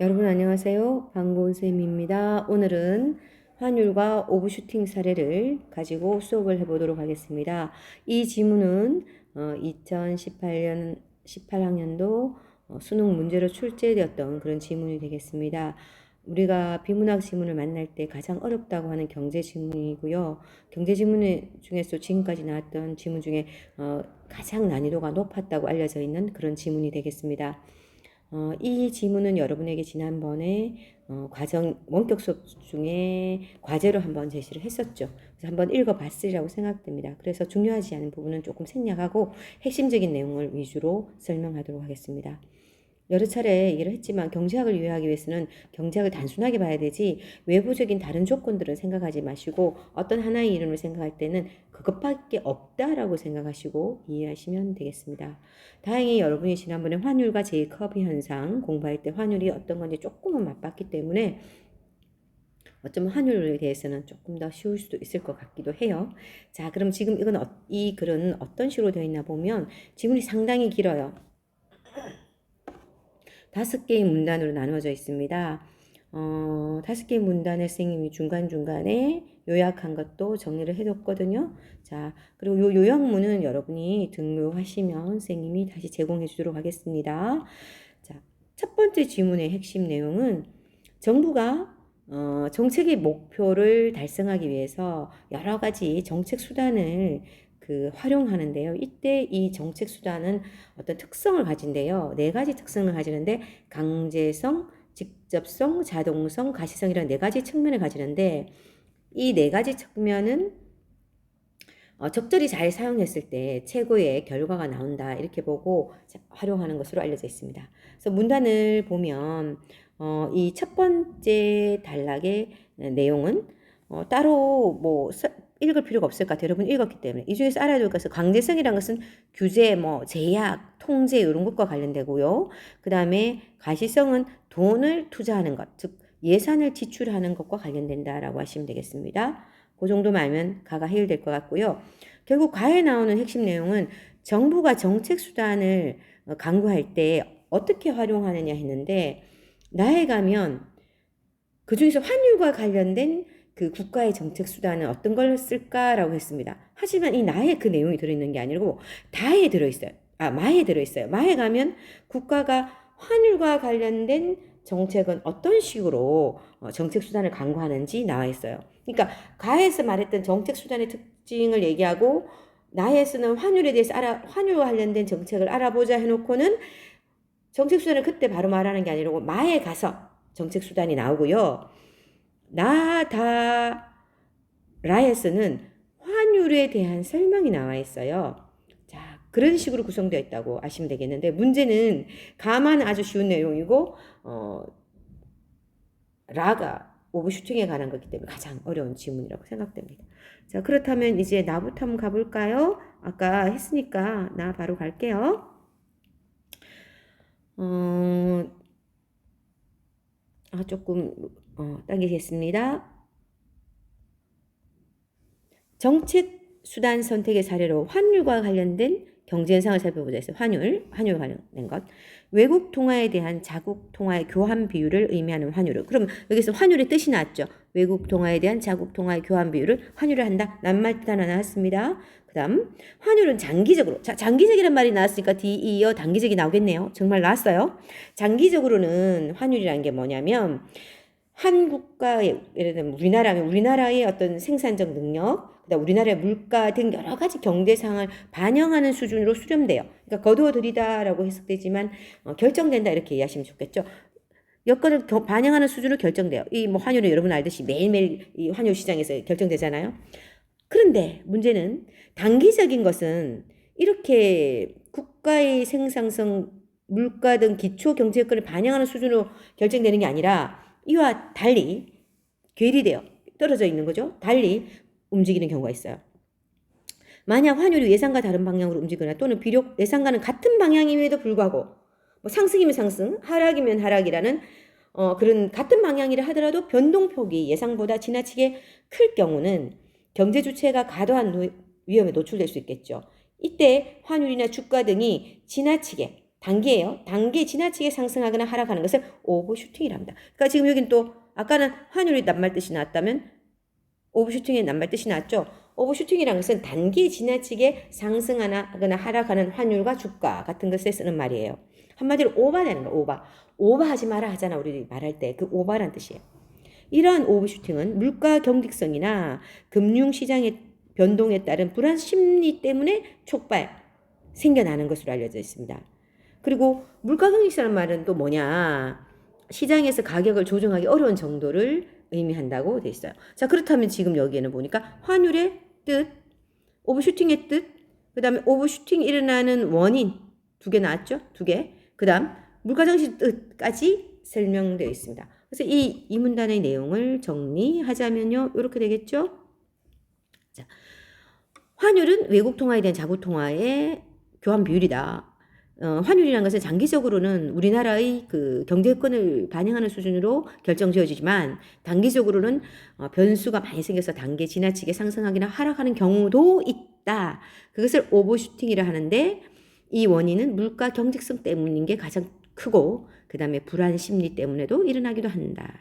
여러분 안녕하세요. 방곤쌤입니다. 오늘은 환율과 오브슈팅 사례를 가지고 수업을 해보도록 하겠습니다. 이 지문은 2018년 18학년도 수능 문제로 출제되었던 그런 지문이 되겠습니다. 우리가 비문학 지문을 만날 때 가장 어렵다고 하는 경제 지문이고요. 경제 지문 중에서 지금까지 나왔던 지문 중에 가장 난이도가 높았다고 알려져 있는 그런 지문이 되겠습니다. 이 지문은 여러분에게 지난번에 과정 원격 수업 중에 과제로 한번 제시를 했었죠. 그래서 한번 읽어봤으리라고 생각됩니다. 그래서 중요하지 않은 부분은 조금 생략하고 핵심적인 내용을 위주로 설명하도록 하겠습니다. 여러 차례 얘기를 했지만 경제학을 이해하기 위해서는 경제학을 단순하게 봐야 되지 외부적인 다른 조건들은 생각하지 마시고 어떤 하나의 이름을 생각할 때는 그것밖에 없다라고 생각하시고 이해하시면 되겠습니다. 다행히 여러분이 지난번에 환율과 제이커비 현상 공부할 때 환율이 어떤 건지 조금은 맛봤기 때문에 어쩌면 환율에 대해서는 조금 더 쉬울 수도 있을 것 같기도 해요. 자, 그럼 지금 이 글은 어떤 식으로 되어 있나 보면 지문이 상당히 길어요. 5개의 문단으로 나누어져 있습니다. 5개의 문단을 선생님이 중간중간에 요약한 것도 정리를 해뒀거든요. 자, 그리고 요 요약문은 여러분이 등록하시면 선생님이 다시 제공해 주도록 하겠습니다. 자, 첫 번째 지문의 핵심 내용은 정부가 정책의 목표를 달성하기 위해서 여러 가지 정책 수단을 활용하는데요. 이때 이 정책 수단은 어떤 특성을 가진데요. 4가지 특성을 가지는데 강제성, 직접성, 자동성, 가시성이라는 4가지 측면을 가지는데 이 4가지 측면은 적절히 잘 사용했을 때 최고의 결과가 나온다 이렇게 보고 활용하는 것으로 알려져 있습니다. 그래서 문단을 보면 이 첫 번째 단락의 내용은 따로 뭐 읽을 필요가 없을 것 같아요. 여러분 읽었기 때문에. 이 중에서 알아야 될 것은 강제성이라는 것은 규제, 제약, 통제 이런 것과 관련되고요. 그 다음에 가시성은 돈을 투자하는 것, 즉 예산을 지출하는 것과 관련된다라고 하시면 되겠습니다. 그 정도만 알면 가가 해결될 것 같고요. 결국 가에 나오는 핵심 내용은 정부가 정책 수단을 강구할 때 어떻게 활용하느냐 했는데 나에 가면 그 중에서 환율과 관련된 그 국가의 정책 수단은 어떤 걸 쓸까라고 했습니다. 하지만 이 나에 그 내용이 들어있는 게 아니고 다에 들어있어요. 마에 들어있어요. 마에 가면 국가가 환율과 관련된 정책은 어떤 식으로 정책 수단을 강구하는지 나와 있어요. 그러니까 가에서 말했던 정책 수단의 특징을 얘기하고 나에서는 환율에 대해서 환율과 관련된 정책을 알아보자 해놓고는 정책 수단을 그때 바로 말하는 게 아니고 마에 가서 정책 수단이 나오고요. 라에서는 환율에 대한 설명이 나와 있어요. 자, 그런 식으로 구성되어 있다고 아시면 되겠는데 문제는 가만 아주 쉬운 내용이고 라가 오브슈팅에 관한 거기 때문에 가장 어려운 지문이라고 생각됩니다. 자, 그렇다면 이제 나부터 한번 가볼까요? 아까 했으니까 나 바로 갈게요. 조금 당기겠습니다. 정책 수단 선택의 사례로 환율과 관련된 경제 현상을 살펴보자 했어요. 환율 관련된 것. 외국 통화에 대한 자국 통화의 교환 비율을 의미하는 환율을. 그럼 여기서 환율의 뜻이 나왔죠. 외국 통화에 대한 자국 통화의 교환 비율을 환율을 한다. 낱말 뜻 하나 나왔습니다. 그 다음 환율은 장기적으로. 자, 장기적이란 말이 나왔으니까 뒤에 이어 단기적이 나오겠네요. 정말 나왔어요. 장기적으로는 환율이라는 게 뭐냐면 한 국가의 예를 들면 우리나라의 어떤 생산적 능력, 그다음 우리나라의 물가 등 여러 가지 경제 상황을 반영하는 수준으로 수렴돼요. 그러니까 거두어들이다라고 해석되지만 결정된다 이렇게 이해하시면 좋겠죠. 여건을 반영하는 수준으로 결정돼요. 이 환율은 여러분 알듯이 매일매일 이 환율 시장에서 결정되잖아요. 그런데 문제는 단기적인 것은 이렇게 국가의 생산성, 물가 등 기초 경제 여건을 반영하는 수준으로 결정되는 게 아니라 이와 달리 괴리되어 떨어져 있는 거죠. 달리 움직이는 경우가 있어요. 만약 환율이 예상과 다른 방향으로 움직이거나 또는 비록 예상과는 같은 방향임에도 불구하고 상승이면 상승, 하락이면 하락이라는 그런 같은 방향이라 하더라도 변동폭이 예상보다 지나치게 클 경우는 경제 주체가 과도한 위험에 노출될 수 있겠죠. 이때 환율이나 주가 등이 지나치게 단기예요. 단기 지나치게 상승하거나 하락하는 것을 오버슈팅이랍니다. 그러니까 지금 여긴 또 아까는 환율이 낱말 뜻이 나왔다면 오버슈팅의 낱말 뜻이 나왔죠. 오버슈팅이라는 것은 단기에 지나치게 상승하거나 하락하는 환율과 주가 같은 것에 쓰는 말이에요. 한마디로 오바되는 거, 오바. 오바하지 마라 하잖아, 우리 말할 때. 그 오바란 뜻이에요. 이러한 오버슈팅은 물가 경직성이나 금융시장의 변동에 따른 불안 심리 때문에 촉발, 생겨나는 것으로 알려져 있습니다. 그리고 물가 경직성이라는 말은 또 뭐냐? 시장에서 가격을 조정하기 어려운 정도를 의미한다고 돼 있어요. 자, 그렇다면 지금 여기에는 보니까 환율의 뜻, 오버슈팅의 뜻, 그 다음에 오버슈팅이 일어나는 원인 두 개 나왔죠? 두 개. 그 다음 물가 경직 뜻까지 설명되어 있습니다. 그래서 이 문단의 내용을 정리하자면요. 이렇게 되겠죠? 자, 환율은 외국 통화에 대한 자국 통화의 교환 비율이다. 환율이라는 것은 장기적으로는 우리나라의 그 경제권을 반영하는 수준으로 결정지어지지만 단기적으로는 변수가 많이 생겨서 단기에 지나치게 상승하거나 하락하는 경우도 있다. 그것을 오버슈팅이라 하는데 이 원인은 물가 경직성 때문인 게 가장 크고 그 다음에 불안 심리 때문에도 일어나기도 한다.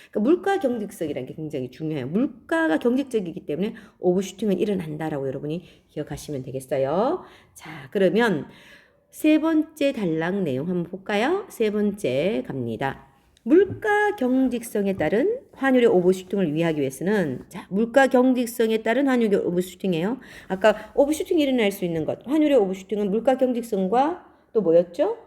그러니까 물가 경직성이라는 게 굉장히 중요해요. 물가가 경직적이기 때문에 오버슈팅은 일어난다라고 여러분이 기억하시면 되겠어요. 자, 그러면 세 번째 단락 내용 한번 볼까요? 세 번째 갑니다. 물가 경직성에 따른 환율의 오버슈팅을 위하기 위해서는 자, 물가 경직성에 따른 환율의 오버슈팅이에요. 아까 오버슈팅이 일어날 수 있는 것. 환율의 오버슈팅은 물가 경직성과 또 뭐였죠?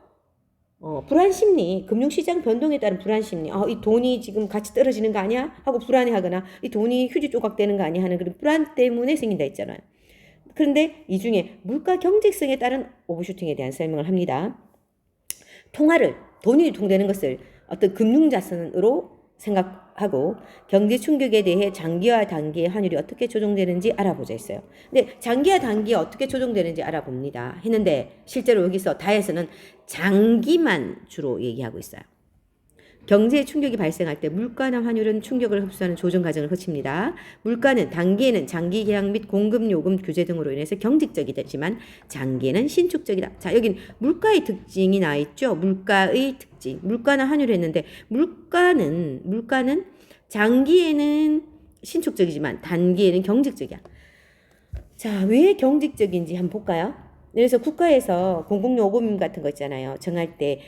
불안 심리, 금융시장 변동에 따른 불안 심리. 이 돈이 지금 가치 떨어지는 거 아니야? 하고 불안해하거나 이 돈이 휴지 조각되는 거 아니야? 하는 그런 불안 때문에 생긴다 했잖아요. 그런데 이 중에 물가 경직성에 따른 오버슈팅에 대한 설명을 합니다. 돈이 유통되는 것을 어떤 금융자산으로 생각하고 경제 충격에 대해 장기와 단기의 환율이 어떻게 조정되는지 알아보자 했어요. 근데 장기와 단기에 어떻게 조정되는지 알아봅니다. 했는데 실제로 여기서 다에서는 장기만 주로 얘기하고 있어요. 경제 충격이 발생할 때 물가나 환율은 충격을 흡수하는 조정 과정을 거칩니다. 물가는 단기에는 장기 계약 및 공급 요금 규제 등으로 인해서 경직적이지만 장기에는 신축적이다. 자, 여긴 물가의 특징이 나와 있죠. 물가의 특징. 물가나 환율을 했는데 물가는 장기에는 신축적이지만 단기에는 경직적이야. 자, 왜 경직적인지 한번 볼까요? 그래서 국가에서 공공요금 같은 거 있잖아요. 정할 때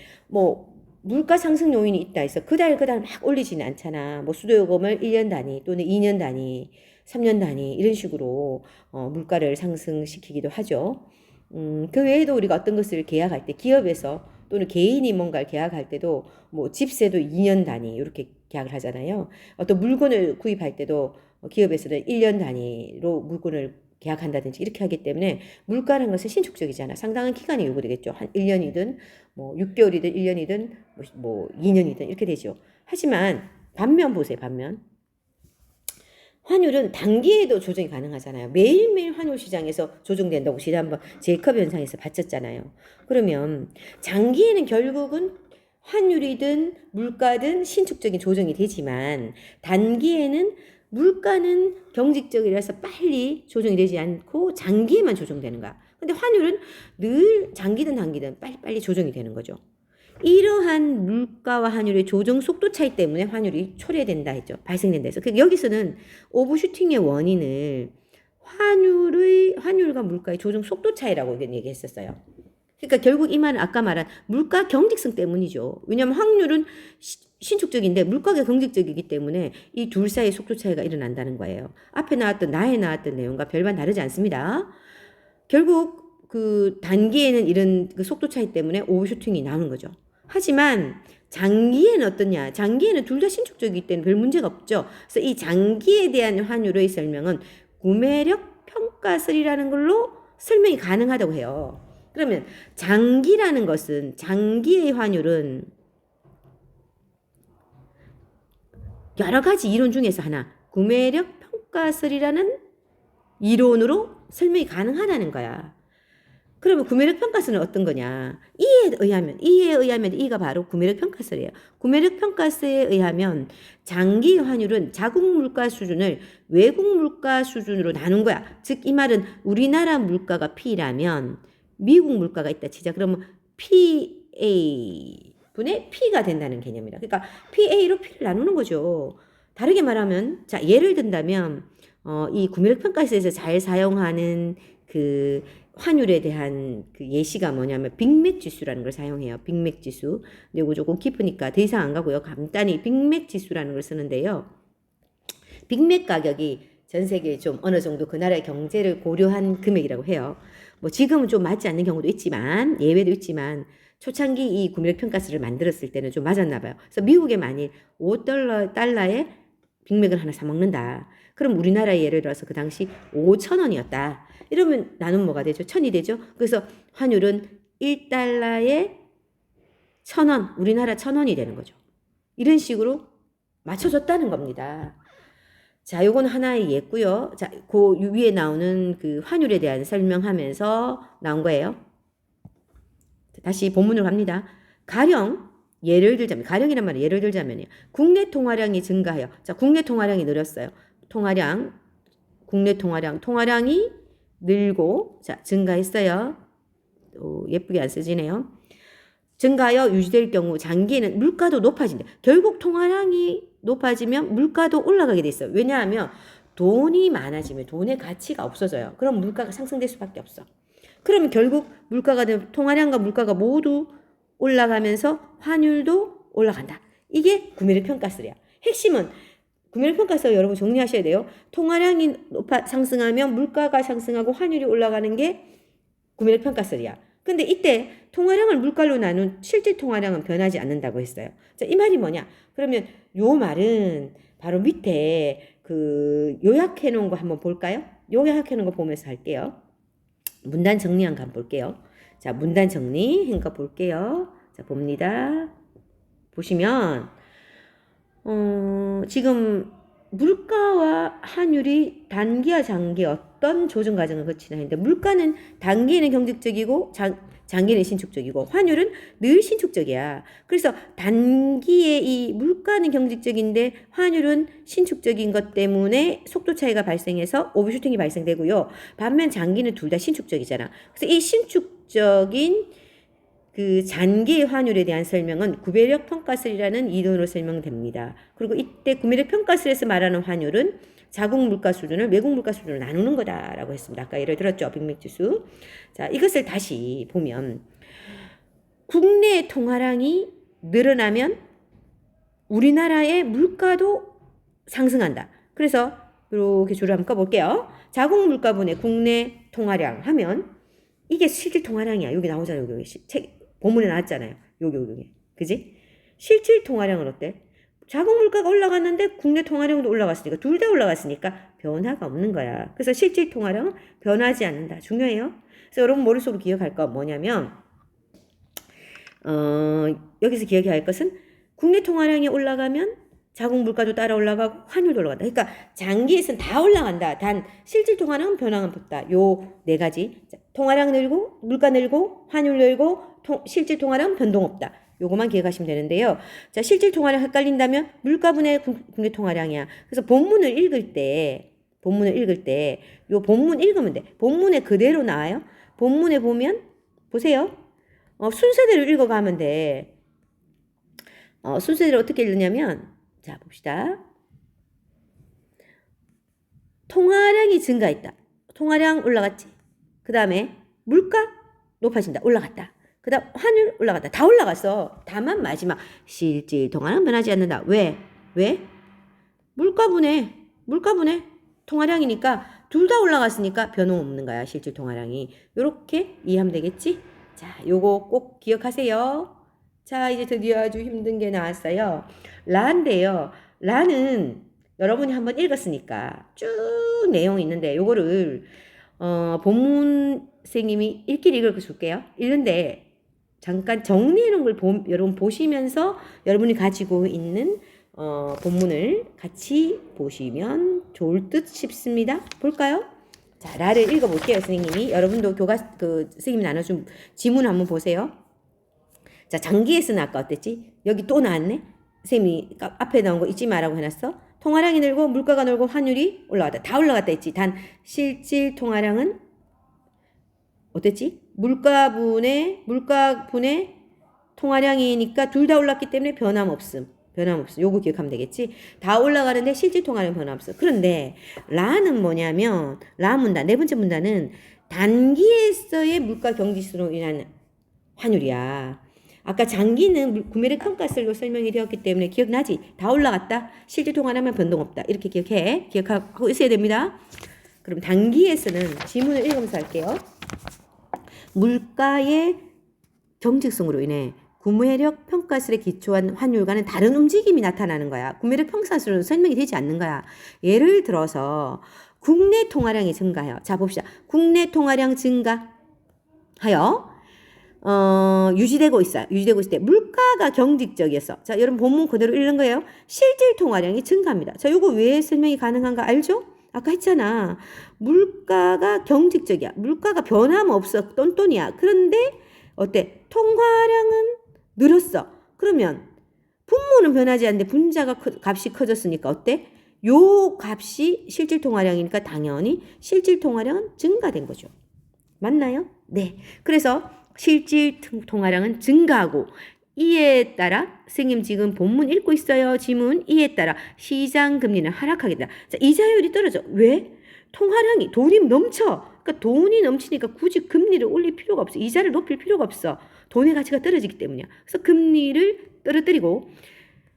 물가 상승 요인이 있다 해서 그달 막 올리지는 않잖아. 수도요금을 1년 단위 또는 2년 단위, 3년 단위 이런 식으로 물가를 상승시키기도 하죠. 그 외에도 우리가 어떤 것을 계약할 때 기업에서 또는 개인이 뭔가를 계약할 때도 집세도 2년 단위 이렇게 계약을 하잖아요. 어떤 물건을 구입할 때도 기업에서는 1년 단위로 물건을 계약한다든지 이렇게 하기 때문에 물가라는 것은 신축적이잖아. 상당한 기간이 요구되겠죠. 한 1년이든 6개월이든 1년이든 2년이든 이렇게 되죠. 하지만 반면 보세요. 반면 환율은 단기에도 조정이 가능하잖아요. 매일매일 환율 시장에서 조정된다고 지난번 제이컵 현상에서 봤었잖아요. 그러면 장기에는 결국은 환율이든 물가든 신축적인 조정이 되지만 단기에는 물가는 경직적이라서 빨리 조정이 되지 않고 장기에만 조정되는 거야. 근데 환율은 늘 장기든 단기든 빨리 조정이 되는 거죠. 이러한 물가와 환율의 조정 속도 차이 때문에 환율이 초래된다 했죠. 발생된다 해서. 여기서는 오버슈팅의 원인을 환율과 물가의 조정 속도 차이라고 얘기했었어요. 그러니까 결국 이 말은 아까 말한 물가 경직성 때문이죠. 왜냐하면 환율은 신축적인데 물가가 경직적이기 때문에 이 둘 사이의 속도 차이가 일어난다는 거예요. 앞에 나왔던 내용과 별반 다르지 않습니다. 결국 그 단기에는 이런 그 속도 차이 때문에 오버슈팅이 나오는 거죠. 하지만 장기에는 어떠냐? 장기에는 둘 다 신축적이기 때문에 별 문제가 없죠. 그래서 이 장기에 대한 환율의 설명은 구매력 평가설이라는 걸로 설명이 가능하다고 해요. 그러면 장기라는 것은 장기의 환율은 여러 가지 이론 중에서 하나, 구매력 평가설이라는 이론으로 설명이 가능하다는 거야. 그러면 구매력 평가설은 어떤 거냐? 이에 의하면 이가 바로 구매력 평가설이에요. 구매력 평가설에 의하면 장기 환율은 자국 물가 수준을 외국 물가 수준으로 나눈 거야. 즉 이 말은 우리나라 물가가 P라면 미국 물가가 있다 치자. 그러면 PA 분의 P가 된다는 개념이다. 그러니까 PA로 P를 나누는 거죠. 다르게 말하면 자 예를 든다면 이 구매력 평가서에서 잘 사용하는 그 환율에 대한 그 예시가 뭐냐면 빅맥 지수라는 걸 사용해요. 빅맥 지수. 근데 이거 조금 깊으니까 더 이상 안 가고요. 간단히 빅맥 지수라는 걸 쓰는데요. 빅맥 가격이 전 세계에 좀 어느 정도 그 나라의 경제를 고려한 금액이라고 해요. 뭐 지금은 좀 맞지 않는 경우도 있지만 예외도 있지만 초창기 이 구매력 평가서를 만들었을 때는 좀 맞았나 봐요. 그래서 미국에 만일 5달러에 빅맥을 하나 사 먹는다. 그럼 우리나라의 예를 들어서 그 당시 5,000원이었다. 이러면 나는 뭐가 되죠? 1,000이 되죠? 그래서 환율은 1달러에 1,000원, 우리나라 1,000원이 되는 거죠. 이런 식으로 맞춰줬다는 겁니다. 자, 요건 하나의 예고요. 자, 그 위에 나오는 그 환율에 대한 설명하면서 나온 거예요. 다시 본문으로 갑니다. 가령 예를 들자면 가령이란 말은 예를 들자면요. 국내 통화량이 증가해요. 자, 국내 통화량이 늘었어요. 국내 통화량이 늘고 자, 증가했어요. 예쁘게 안 쓰지네요. 증가하여 유지될 경우 장기에는 물가도 높아진다. 결국 통화량이 높아지면 물가도 올라가게 돼 있어요. 왜냐하면 돈이 많아지면 돈의 가치가 없어져요. 그럼 물가가 상승될 수밖에 없어. 그러면 결국 통화량과 물가가 모두 올라가면서 환율도 올라간다. 이게 구매력 평가설이야. 핵심은 구매력 평가설 여러분 정리하셔야 돼요. 통화량이 상승하면 물가가 상승하고 환율이 올라가는 게 구매력 평가설이야. 근데 이때 통화량을 물가로 나눈 실질 통화량은 변하지 않는다고 했어요. 자, 이 말이 뭐냐? 그러면 요 말은 바로 밑에 그 요약해 놓은 거 한번 볼까요? 요약해 놓은 거 보면서 할게요. 문단 정리한 거 한번 볼게요. 자, 문단 정리한 거 볼게요. 자, 봅니다. 보시면 지금 물가와 환율이 단기와 장기 어떤 조정 과정을 거치나 했는데 물가는 단기에는 경직적이고 장기는 신축적이고 환율은 늘 신축적이야. 그래서 단기에 이 물가는 경직적인데 환율은 신축적인 것 때문에 속도 차이가 발생해서 오버슈팅이 발생되고요. 반면 장기는 둘 다 신축적이잖아. 그래서 이 신축적인 그 장기의 환율에 대한 설명은 구매력 평가설이라는 이론으로 설명됩니다. 그리고 이때 구매력 평가설에서 말하는 환율은 자국 물가 수준을 외국 물가 수준으로 나누는 거다라고 했습니다. 아까 예를 들었죠. 빅맥 지수. 자, 이것을 다시 보면 국내 통화량이 늘어나면 우리나라의 물가도 상승한다. 그래서 이렇게 줄을 한번 꺼볼게요. 자국 물가분의 국내 통화량 하면 이게 실질 통화량이야. 여기 나오잖아요. 여기 본문에 나왔잖아요. 여기. 그지? 실질 통화량은 어때? 자국 물가가 올라갔는데 국내 통화량도 올라갔으니까 둘 다 올라갔으니까 변화가 없는 거야. 그래서 실질 통화량은 변하지 않는다. 중요해요. 그래서 여러분 머릿속으로 기억할 거 뭐냐면 여기서 기억해야 할 것은 국내 통화량이 올라가면 자국 물가도 따라 올라가고 환율도 올라간다. 그러니까 장기에서는 다 올라간다. 단 실질 통화량은 변화가 없다. 요 네 가지. 통화량 늘고 물가 늘고 환율 늘고 실질 통화량 변동 없다. 요거만 기억하시면 되는데요. 자, 실질 통화량 헷갈린다면 물가분의 국내 통화량이야. 그래서 본문을 읽을 때 요 본문 읽으면 돼. 본문에 그대로 나와요. 본문에 보면 보세요. 순서대로 읽어가면 돼. 순서대로 어떻게 읽느냐면 자, 봅시다. 통화량이 증가했다. 통화량 올라갔지. 그 다음에 물가 높아진다. 올라갔다. 그 다음 환율 올라갔다. 다 올라갔어. 다만 마지막 실질 통화량 변하지 않는다. 왜? 물가분의 통화량이니까 둘 다 올라갔으니까 변동 없는 거야. 실질 통화량이. 요렇게 이해하면 되겠지? 자, 요거 꼭 기억하세요. 자, 이제 드디어 아주 힘든 게 나왔어요. 라인데요. 라는 여러분이 한번 읽었으니까 쭉 내용이 있는데 요거를 본문 선생님이 읽어 줄게요. 읽는데 잠깐 정리해 놓은 걸 여러분 보시면서 여러분이 가지고 있는 본문을 같이 보시면 좋을 듯 싶습니다. 볼까요? 자, 라를 읽어 볼게요, 선생님이. 여러분도 선생님이 나눠준 지문 한번 보세요. 자, 장기에서는 아까 어땠지? 여기 또 나왔네? 선생님이 앞에 나온 거 잊지 마라고 해놨어. 통화량이 늘고 물가가 늘고 환율이 올라갔다. 다 올라갔다 했지. 단 실질 통화량은 어땠지? 물가분의 통화량이니까 둘 다 올랐기 때문에 변함없음. 요거 기억하면 되겠지? 다 올라가는데 실질 통화량 변함없어. 그런데 라는 뭐냐면 라 문단, 네 번째 문단은 단기에서의 물가 경직수로 인한 환율이야. 아까 장기는 구매력 평가설로 설명이 되었기 때문에 기억나지? 다 올라갔다. 실질 통화량은 변동 없다. 이렇게 기억하고 있어야 됩니다. 그럼 단기에서는 지문을 읽으면서 할게요. 물가의 경직성으로 인해 구매력 평가설에 기초한 환율과는 다른 움직임이 나타나는 거야. 구매력 평가설은 설명이 되지 않는 거야. 예를 들어서 국내 통화량이 증가해요. 자 봅시다. 국내 통화량 증가하여 유지되고 있어요. 유지되고 있을 때 물가가 경직적이었어. 자 여러분 본문 그대로 읽는 거예요. 실질 통화량이 증가합니다. 자 요거 왜 설명이 가능한가 알죠? 아까 했잖아. 물가가 경직적이야. 물가가 변함없어. 똔똔이야. 그런데 어때? 통화량은 늘었어. 그러면 분모는 변하지 않는데 분자가 값이 커졌으니까 어때? 요 값이 실질 통화량이니까 당연히 실질 통화량은 증가된 거죠. 맞나요? 네. 그래서 실질 통화량은 증가하고 이에 따라 선생님 지금 본문 읽고 있어요. 지문 이에 따라 시장 금리는 하락하게 된다. 자, 이자율이 떨어져. 왜? 통화량이 돈이 넘쳐. 그러니까 돈이 넘치니까 굳이 금리를 올릴 필요가 없어. 이자를 높일 필요가 없어. 돈의 가치가 떨어지기 때문이야. 그래서 금리를 떨어뜨리고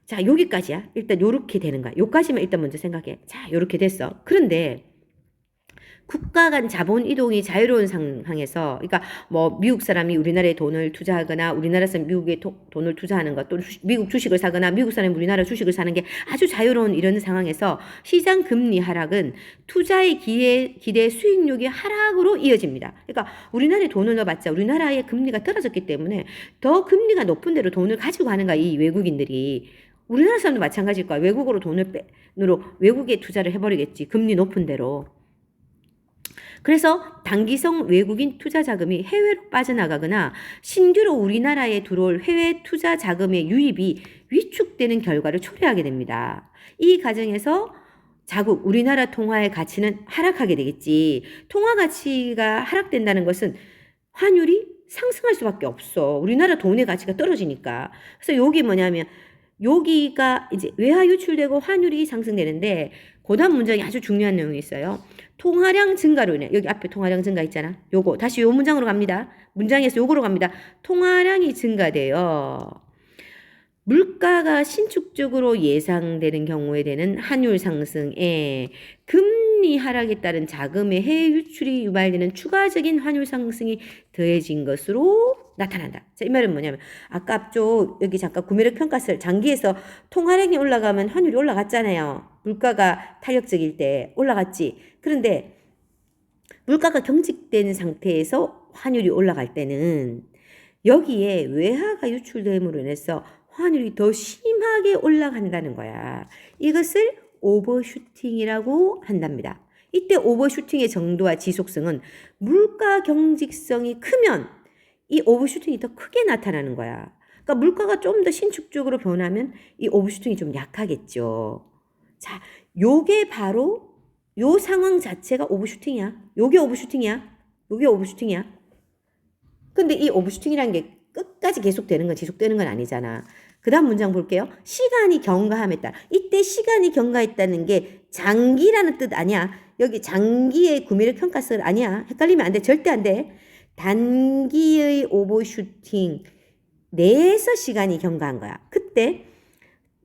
자, 여기까지야. 일단 요렇게 되는 거야. 요까지만 일단 먼저 생각해. 자, 요렇게 됐어. 그런데 국가 간 자본 이동이 자유로운 상황에서, 그러니까 뭐 미국 사람이 우리나라에 돈을 투자하거나 우리나라 사람이 미국에 돈을 투자하는 것, 또 미국 주식을 사거나 미국 사람이 우리나라 주식을 사는 게 아주 자유로운 이런 상황에서 시장 금리 하락은 투자의 기대 수익률이 하락으로 이어집니다. 그러니까 우리나라에 돈을 넣어봤자 우리나라의 금리가 떨어졌기 때문에 더 금리가 높은 데로 돈을 가지고 가는 거야, 이 외국인들이. 우리나라 사람도 마찬가지일 거야. 외국으로 외국에 투자를 해버리겠지. 금리 높은 데로. 그래서 단기성 외국인 투자 자금이 해외로 빠져나가거나 신규로 우리나라에 들어올 해외 투자 자금의 유입이 위축되는 결과를 초래하게 됩니다. 이 과정에서 자국 우리나라 통화의 가치는 하락하게 되겠지. 통화 가치가 하락된다는 것은 환율이 상승할 수밖에 없어. 우리나라 돈의 가치가 떨어지니까. 그래서 여기 뭐냐면 여기가 이제 외화 유출되고 환율이 상승되는데 고단 문장이 아주 중요한 내용이 있어요. 통화량 증가로 인해, 여기 앞에 통화량 증가 있잖아. 요거 다시 요 문장으로 갑니다. 문장에서 요거로 갑니다. 통화량이 증가돼요. 물가가 신축적으로 예상되는 경우에 되는 환율 상승에 금리 하락에 따른 자금의 해외 유출이 유발되는 추가적인 환율 상승이 더해진 것으로 나타난다. 자, 이 말은 뭐냐면 아까 앞쪽 여기 잠깐 구매력 평가설 장기에서 통화량이 올라가면 환율이 올라갔잖아요. 물가가 탄력적일 때 올라갔지. 그런데 물가가 경직된 상태에서 환율이 올라갈 때는 여기에 외화가 유출됨으로 인해서 환율이 더 심하게 올라간다는 거야. 이것을 오버슈팅이라고 한답니다. 이때 오버슈팅의 정도와 지속성은 물가 경직성이 크면 이 오버슈팅이 더 크게 나타나는 거야. 그러니까 물가가 좀 더 신축적으로 변하면 이 오버슈팅이 좀 약하겠죠. 자, 요게 바로 요 상황 자체가 오버슈팅이야. 요게 오버슈팅이야. 근데 이 오버슈팅이라는 게 끝까지 계속되는 건 지속되는 건 아니잖아. 그 다음 문장 볼게요. 시간이 경과함에 따라. 이때 시간이 경과했다는 게 장기라는 뜻 아니야. 여기 장기의 구매력 평가설 아니야. 헷갈리면 안 돼. 절대 안 돼. 단기의 오버슈팅 내에서 시간이 경과한 거야.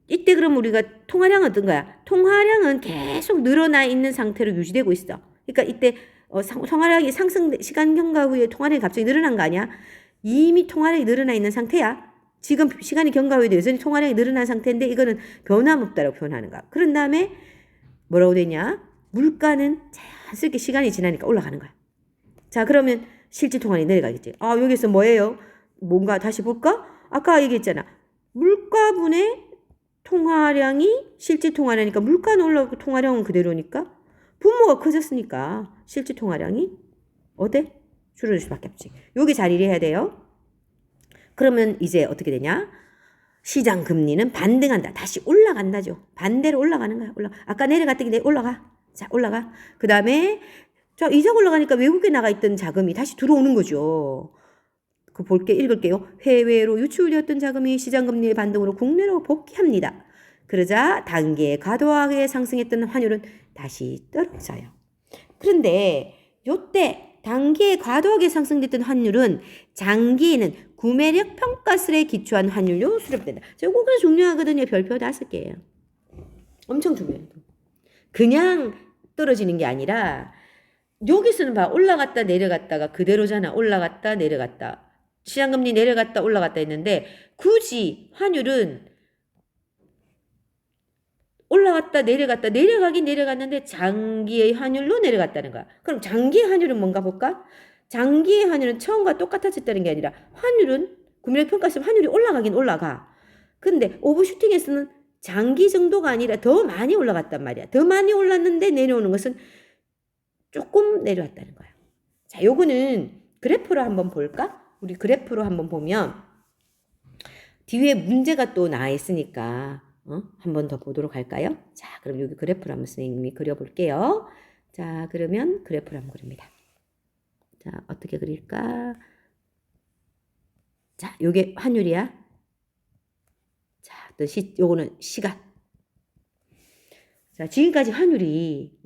이때 그럼 우리가 통화량은 어떤 거야? 통화량은 계속 늘어나 있는 상태로 유지되고 있어. 그러니까 이때 통화량이 시간 경과 후에 통화량이 갑자기 늘어난 거 아니야? 이미 통화량이 늘어나 있는 상태야. 지금 시간이 경과 후에도 여전히 통화량이 늘어난 상태인데 이거는 변함없다라고 표현하는 거야. 그런 다음에 뭐라고 되냐? 물가는 자연스럽게 시간이 지나니까 올라가는 거야. 자, 그러면 실질 통화량이 내려가겠지. 아, 여기서 뭐예요? 뭔가 다시 볼까? 아까 얘기했잖아. 물가분의 통화량이 실질 통화량이니까 물가는 올라가고 통화량은 그대로니까 분모가 커졌으니까 실질 통화량이 어때? 줄어들 수밖에 없지. 여기 잘 이해해야 돼요. 그러면 이제 어떻게 되냐? 시장 금리는 반등한다. 다시 올라간다죠. 반대로 올라가는 거야. 아까 내려갔더니 올라가. 자, 올라가. 그 다음에 자, 이자가 올라가니까 외국에 나가 있던 자금이 다시 들어오는 거죠. 읽을게요. 해외로 유출되었던 자금이 시장금리의 반등으로 국내로 복귀합니다. 그러자 단기에 과도하게 상승했던 환율은 다시 떨어져요. 그런데 요때 단기에 과도하게 상승됐던 환율은 장기에는 구매력 평가설에 기초한 환율로 수렴된다. 저거가 중요하거든요. 별표 5개예요. 엄청 중요해요. 그냥 떨어지는 게 아니라 여기서는 봐. 올라갔다 내려갔다가 그대로잖아. 올라갔다 내려갔다. 시장금리 내려갔다 올라갔다 했는데 굳이 환율은 올라갔다 내려갔다 내려가긴 내려갔는데 장기의 환율로 내려갔다는 거야. 그럼 장기의 환율은 뭔가 볼까? 장기의 환율은 처음과 똑같아졌다는 게 아니라 환율은 구매력 평가에서 환율이 올라가긴 올라가. 근데 오버슈팅에서는 장기 정도가 아니라 더 많이 올라갔단 말이야. 더 많이 올랐는데 내려오는 것은 조금 내려왔다는 거야. 자, 요거는 그래프로 한번 볼까? 우리 그래프로 한번 보면 뒤에 문제가 또 나와 있으니까 한 번 더 보도록 할까요? 자, 그럼 여기 그래프를 한번 선생님이 그려볼게요. 자, 그러면 그래프를 한번 그립니다. 자, 어떻게 그릴까? 자, 요게 환율이야. 자, 또 요거는 시간. 자, 지금까지 환율이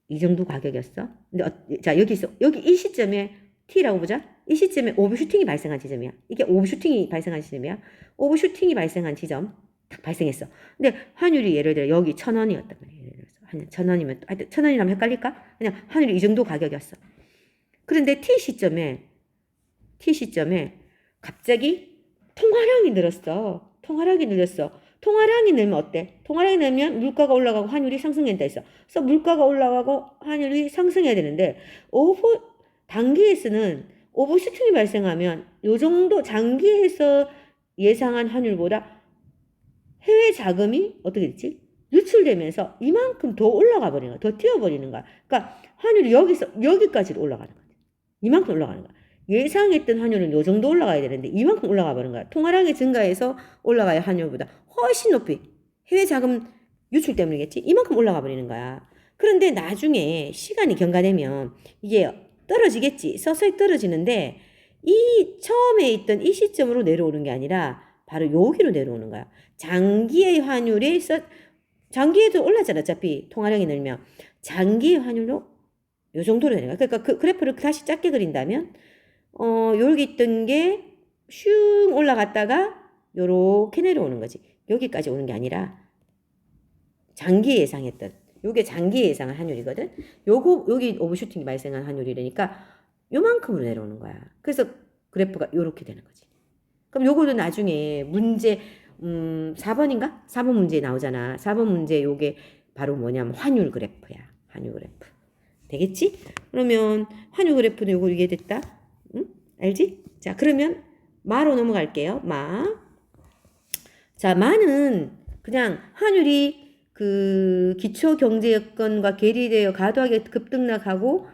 이 정도 가격이었어. 근데 자, 여기 이 시점에 T라고 보자. 이 시점에 오버슈팅이 발생한 지점이야. 이게 오버슈팅이 발생한 지점이야. 오버슈팅이 발생한 지점 딱 발생했어. 근데 환율이 예를 들어 여기 1,000원이었단 말이야. 예를 들어서 한 1,000원이면 하여튼 1,000원이라면 헷갈릴까? 그냥 환율이 이 정도 가격이었어. 그런데 T 시점에 갑자기 통화량이 늘었어. 통화량이 늘면 어때? 통화량이 늘면 물가가 올라가고 환율이 상승한다 했어. 그래서 물가가 올라가고 환율이 상승해야 되는데 단기에서는 오버슈팅이 발생하면 요 정도 장기에서 예상한 환율보다 해외 자금이 어떻게 됐지? 유출되면서 이만큼 더 올라가 버리는 거야. 더 뛰어버리는 거야. 그러니까 환율이 여기까지 올라가는 거야. 이만큼 올라가는 거야. 예상했던 환율은 요 정도 올라가야 되는데 이만큼 올라가 버린 거야. 통화량이 증가해서 올라가야 환율보다 훨씬 높이 해외 자금 유출 때문이겠지? 이만큼 올라가 버리는 거야. 그런데 나중에 시간이 경과되면 이게 떨어지겠지. 서서히 떨어지는데 이 처음에 있던 이 시점으로 내려오는 게 아니라 바로 여기로 내려오는 거야. 장기의 환율에서 장기에도 올랐잖아. 어차피 통화량이 늘면 장기의 환율로 요 정도로 되는 거야. 그러니까 그 그래프를 다시 작게 그린다면 여기 있던 게 슝 올라갔다가 요렇게 내려오는 거지. 여기까지 오는 게 아니라 장기 예상했던 요게 장기 예상한 환율이거든. 여기 오버슈팅이 발생한 환율이라니까 요만큼으로 내려오는 거야. 그래서 그래프가 요렇게 되는 거지. 그럼 요거도 나중에 문제 4번인가? 4번 문제에 나오잖아. 4번 문제 요게 바로 뭐냐면 환율 그래프야. 환율 그래프. 되겠지? 그러면 환율 그래프는 요거 이해됐다? 응? 알지? 자, 그러면 마로 넘어갈게요. 마. 자, 마는 그냥 환율이 그 기초 경제 여건과 괴리되어 과도하게 급등락하고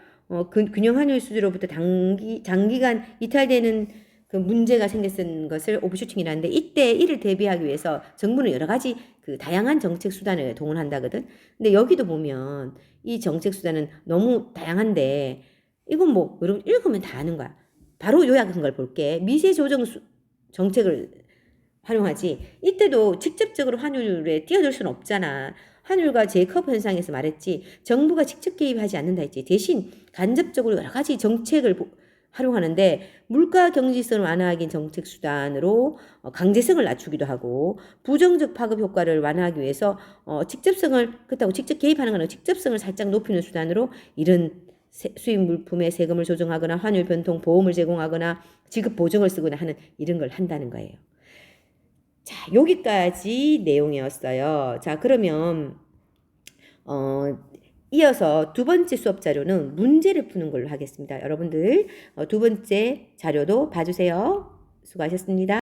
균형 환율 수준으로부터 장기간 이탈되는 그 문제가 생겼던 것을 오버슈팅이라는데 이때 이를 대비하기 위해서 정부는 여러 가지 그 다양한 정책 수단을 동원한다거든. 근데 여기도 보면 이 정책 수단은 너무 다양한데 이건 뭐 여러분 읽으면 다 아는 거야. 바로 요약한 걸 볼게. 미세 조정 정책을 활용하지. 이때도 직접적으로 환율에 뛰어들 수는 없잖아. 환율과 제이컵 현상에서 말했지. 정부가 직접 개입하지 않는다 했지. 대신 간접적으로 여러 가지 정책을 활용하는데 물가 경직성을 완화하기 정책 수단으로 강제성을 낮추기도 하고 부정적 파급 효과를 완화하기 위해서 그렇다고 직접 개입하는 건 직접성을 살짝 높이는 수단으로 이런 수입 물품의 세금을 조정하거나 환율 변동 보험을 제공하거나 지급 보증을 쓰거나 하는 이런 걸 한다는 거예요. 자, 여기까지 내용이었어요. 자, 그러면 이어서 두 번째 수업 자료는 문제를 푸는 걸로 하겠습니다. 여러분들 두 번째 자료도 봐주세요. 수고하셨습니다.